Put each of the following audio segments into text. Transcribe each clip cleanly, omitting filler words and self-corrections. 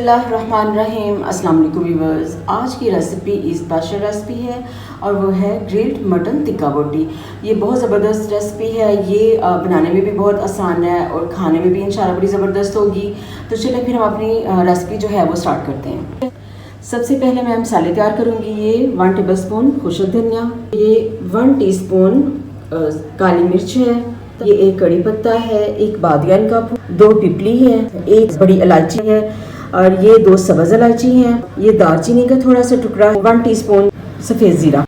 बिस्मिल्लाहिर्रहमानिर्रहीम। अस्सलाम वालेकुम व्यूअर्स। आज की रेसिपी स्पेशल रेसिपी है और वो है ग्रिल्ड मटन टिक्का बोटी। ये बहुत ज़बरदस्त रेसिपी है। ये बनाने में भी बहुत आसान है और खाने में भी इंशाल्लाह बड़ी ज़बरदस्त होगी। तो चलिए फिर हम अपनी रेसिपी जो है वो स्टार्ट करते हैं। सबसे पहले मैं मसाले तैयार करूँगी। ये 1 टेबल स्पून खुशक धनिया, ये 1 टीस्पून काली मिर्च है, ये 1 कड़ी पत्ता है, 1 बादियान का, 2 पिपली है, 1 बड़ी इलायची है और ये 2 सब्ज़ इलायची हैं। ये दालचीनी का थोड़ा सा टुकड़ा, 1 टीस्पून सफ़ेद ज़ीरा।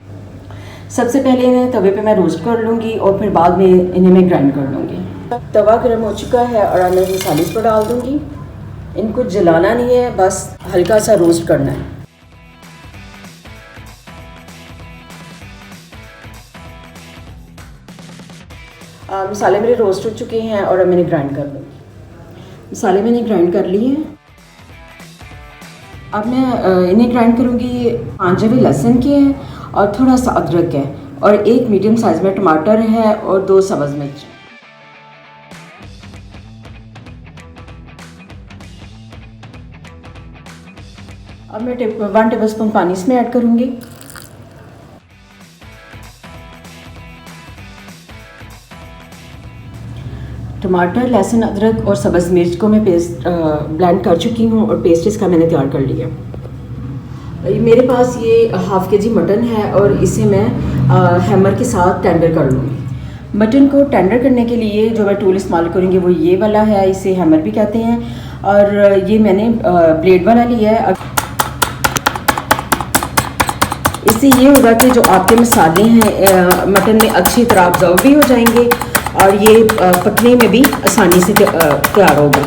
सबसे पहले इन्हें तवे पे मैं रोस्ट कर लूँगी और फिर बाद में इन्हें मैं ग्राइंड कर लूँगी। तवा गर्म हो चुका है और मैं मसाले इस पर डाल दूँगी। इनको जलाना नहीं है, बस हल्का सा रोस्ट करना है। मसाले मेरे रोस्ट हो चुके हैं और अब मैंने ग्राइंड कर लूँगी। मसाले मैंने ग्राइंड कर लिए हैं। अब मैं इन्हें ग्राइंड करूँगी। 5 जवे लहसुन के हैं और थोड़ा सा अदरक है और 1 मीडियम साइज़ में टमाटर है और 2 सब्ज़ मिर्च। अब मैं 1 टेबल स्पून पानी इसमें ऐड करूँगी। टमाटर, लहसुन, अदरक और सब्ज़ मिर्च को मैं पेस्ट ब्लेंड कर चुकी हूँ और पेस्ट इसका मैंने तैयार कर लिया। मेरे पास ये 1/2 kg मटन है और इसे मैं हैमर के साथ टेंडर कर लूँगी। मटन को टेंडर करने के लिए जो मैं टूल इस्तेमाल करूँगी वो ये वाला है, इसे हैमर भी कहते हैं और ये मैंने ब्लेड वाला लिया है। इससे ये होगा कि जो आपके मसाले हैं मटन में अच्छी तरह ऑब्जर्व भी हो जाएंगे और ये पकने में भी आसानी से तैयार होगा।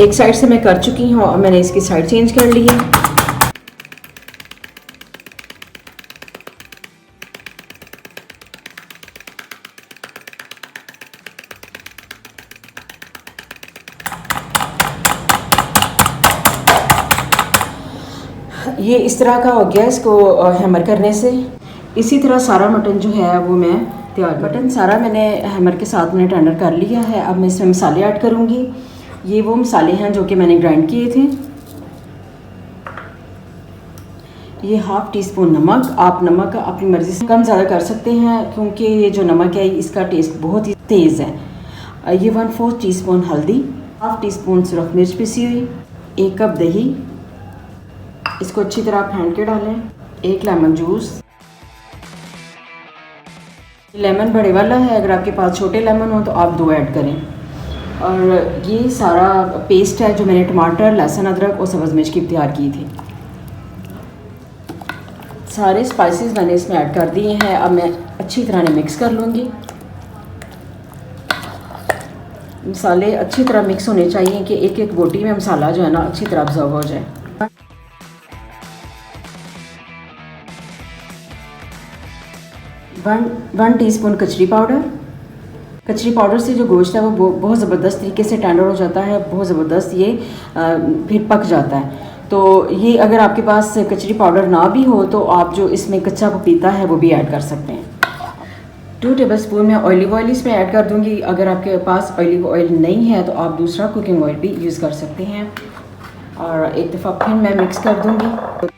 एक साइड से मैं कर चुकी हूँ और मैंने इसकी साइड चेंज कर ली है। ये इस तरह का हो गया इसको हैमर करने से। इसी तरह सारा मटन जो है वो मैं तैयार मटन सारा मैंने हैमर के साथ मैंने टेंडर कर लिया है। अब मैं इसमें मसाले ऐड करूँगी। ये वो मसाले हैं जो कि मैंने ग्राइंड किए थे। ये 1/2 टीस्पून नमक। आप नमक अपनी मर्ज़ी से कम ज़्यादा कर सकते हैं क्योंकि ये जो नमक है इसका टेस्ट बहुत ही तेज़ है। ये 1/4 टीस्पून हल्दी, 1/2 टीस्पून सुरख मिर्च पिसी हुई, 1 कप दही, इसको अच्छी तरह फेंट के डालें, 1 लेमन जूस। लेमन बड़े वाला है, अगर आपके पास छोटे लेमन हो तो आप 2 ऐड करें। और ये सारा पेस्ट है जो मैंने टमाटर, लहसुन, अदरक और सब्ज़ मिर्च की तैयार की थी। सारे स्पाइसेस मैंने इसमें ऐड कर दिए हैं। अब मैं अच्छी तरह मिक्स कर लूँगी। मसाले अच्छी तरह मिक्स होने चाहिए कि एक बोटी में मसाला जो है ना अच्छी तरह ऑब्जर्व हो जाए। 1 टीस्पून कचरी पाउडर। कचरी पाउडर से जो गोश्त है वो बहुत ज़बरदस्त तरीके से टेंडर हो जाता है, बहुत ज़बरदस्त ये फिर पक जाता है। तो ये अगर आपके पास कचरी पाउडर ना भी हो तो आप जो इसमें कच्चा पपीता है वो भी ऐड कर सकते हैं। 2 टेबल स्पून मैं ऑलिव ऑयल इसमें ऐड कर दूँगी। अगर आपके पास ऑलिव ऑयल नहीं है तो आप दूसरा कुकिंग ऑयल भी यूज़ कर सकते हैं। और एक दफ़ा फिर मैं मिक्स कर दूँगी।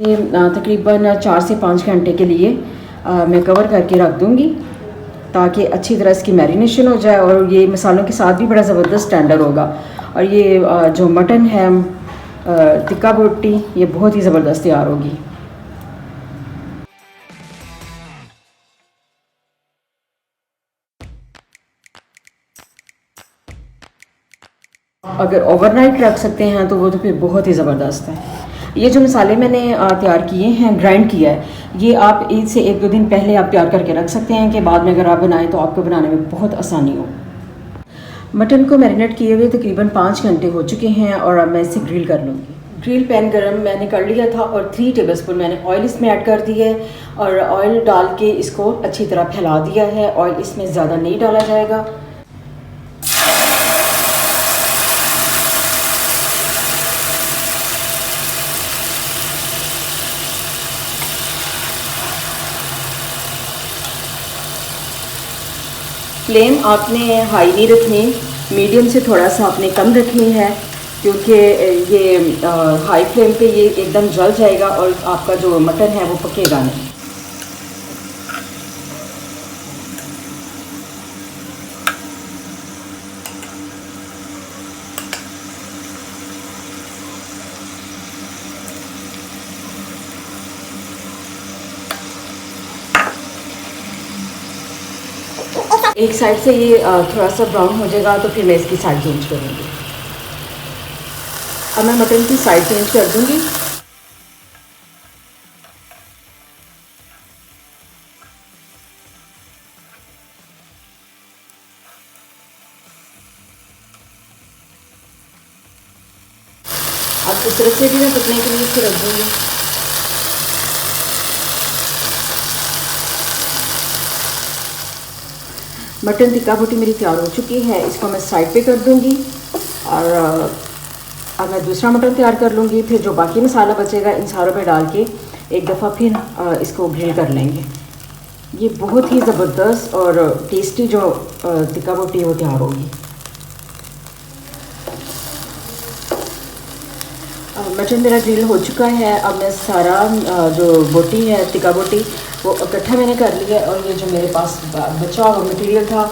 ये तकरीबन 4 से 5 घंटे के लिए मैं कवर करके रख दूँगी ताकि अच्छी तरह इसकी मैरिनेशन हो जाए और ये मसालों के साथ भी बड़ा ज़बरदस्त टेंडर होगा। और ये जो मटन है टिक्का बोटी ये बहुत ही ज़बरदस्त तैयार होगी। अगर ओवरनाइट रख सकते हैं तो वो तो फिर बहुत ही ज़बरदस्त है। ये जो मसाले मैंने तैयार किए हैं, ग्राइंड किया है, ये आप ईद से 1-2 दिन पहले आप तैयार करके रख सकते हैं कि बाद में अगर आप बनाएं तो आपको बनाने में बहुत आसानी हो। मटन को मैरिनेट किए हुए तकरीबन 5 घंटे हो चुके हैं और अब मैं इसे ग्रिल कर लूँगी। ग्रिल पैन गरम मैंने कर लिया था और 3 टेबल स्पून मैंने ऑयल इसमें ऐड कर दिया है और ऑयल डाल के इसको अच्छी तरह फैला दिया है। ऑयल इसमें ज़्यादा नहीं डाला जाएगा। फ्लेम आपने हाई नहीं रखनी, मीडियम से थोड़ा सा आपने कम रखनी है, क्योंकि ये हाई फ्लेम पे ये एकदम जल जाएगा और आपका जो मटन है वो पकेगा नहीं। एक साइड से ये थोड़ा सा ब्राउन हो जाएगा तो फिर मैं इसकी साइड चेंज करूँगी। अब मैं मटन की साइड चेंज कर दूँगी। अब इस तरह से भी मैं पकने के लिए इसको रख दूँगी। मटन टिक्का बोटी मेरी तैयार हो चुकी है, इसको मैं साइड पे कर दूँगी और अब मैं दूसरा मटन तैयार कर लूँगी। फिर जो बाकी मसाला बचेगा इन सारों पे डाल के एक दफ़ा फिर इसको ग्रिल कर लेंगे। ये बहुत ही ज़बरदस्त और टेस्टी जो टिक्का बोटी है वो तैयार होगी। मटन मेरा ग्रिल हो चुका है। अब मैं सारा जो बोटी है टिक्का बोटी वो इकट्ठा मैंने कर लिया है और ये जो मेरे पास बचा हुआ मटेरियल था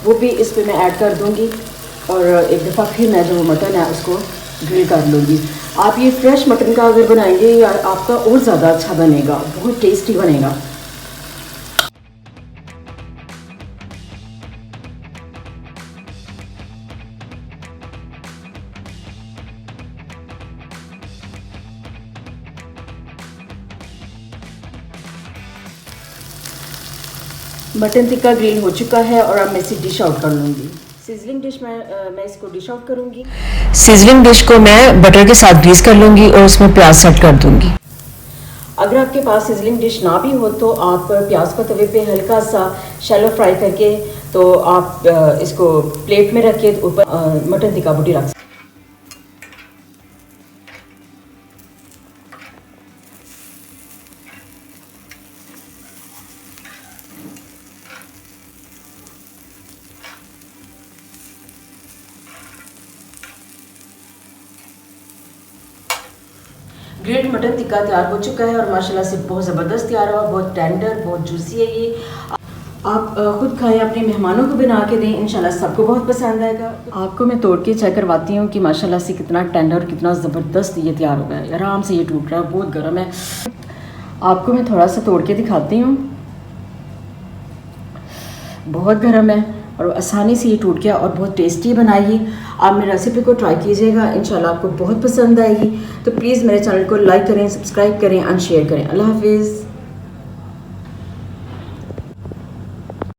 वो भी इस पे मैं ऐड कर दूँगी और एक दफ़ा फिर मैं जो मटन है उसको ग्रिल कर लूँगी। आप ये फ्रेश मटन का अगर बनाएंगे या आपका और ज़्यादा अच्छा बनेगा, बहुत टेस्टी बनेगा। मटन टिक्का ग्रिल हो चुका है और अब मैं इसे डिश आउट कर लूँगी। सिजलिंग डिश में मैं इसको डिश आउट करूँगी। सिजलिंग डिश को मैं बटर के साथ ग्रीस कर लूँगी और उसमें प्याज सेट कर दूँगी। अगर आपके पास सिजलिंग डिश ना भी हो तो आप प्याज को तवे पे हल्का सा शैलो फ्राई करके तो आप इसको प्लेट में रख के ऊपर मटन टिक्का बोटी रख सकते। ग्रिल्ड मटन टिक्का तैयार हो चुका है और माशाल्लाह से बहुत ज़बरदस्त तैयार हुआ, बहुत टेंडर, बहुत जूसी है ये। आप खुद खाएं, अपने मेहमानों को बना के दें, इंशाल्लाह सबको बहुत पसंद आएगा। आपको मैं तोड़ के चेक करवाती हूँ कि माशाल्लाह से कितना टेंडर और कितना ज़बरदस्त ये तैयार हो गया है। आराम से ये टूट रहा है, बहुत गर्म है। आपको मैं थोड़ा सा तोड़ के दिखाती हूँ, बहुत गर्म है और आसानी से ये टूट गया और बहुत टेस्टी बनाई। आप मेरी रेसिपी को ट्राई कीजिएगा, इंशाल्लाह आपको बहुत पसंद आएगी। तो प्लीज़ मेरे चैनल को लाइक करें, सब्सक्राइब करें एंड शेयर करें। अल्लाह हाफिज़।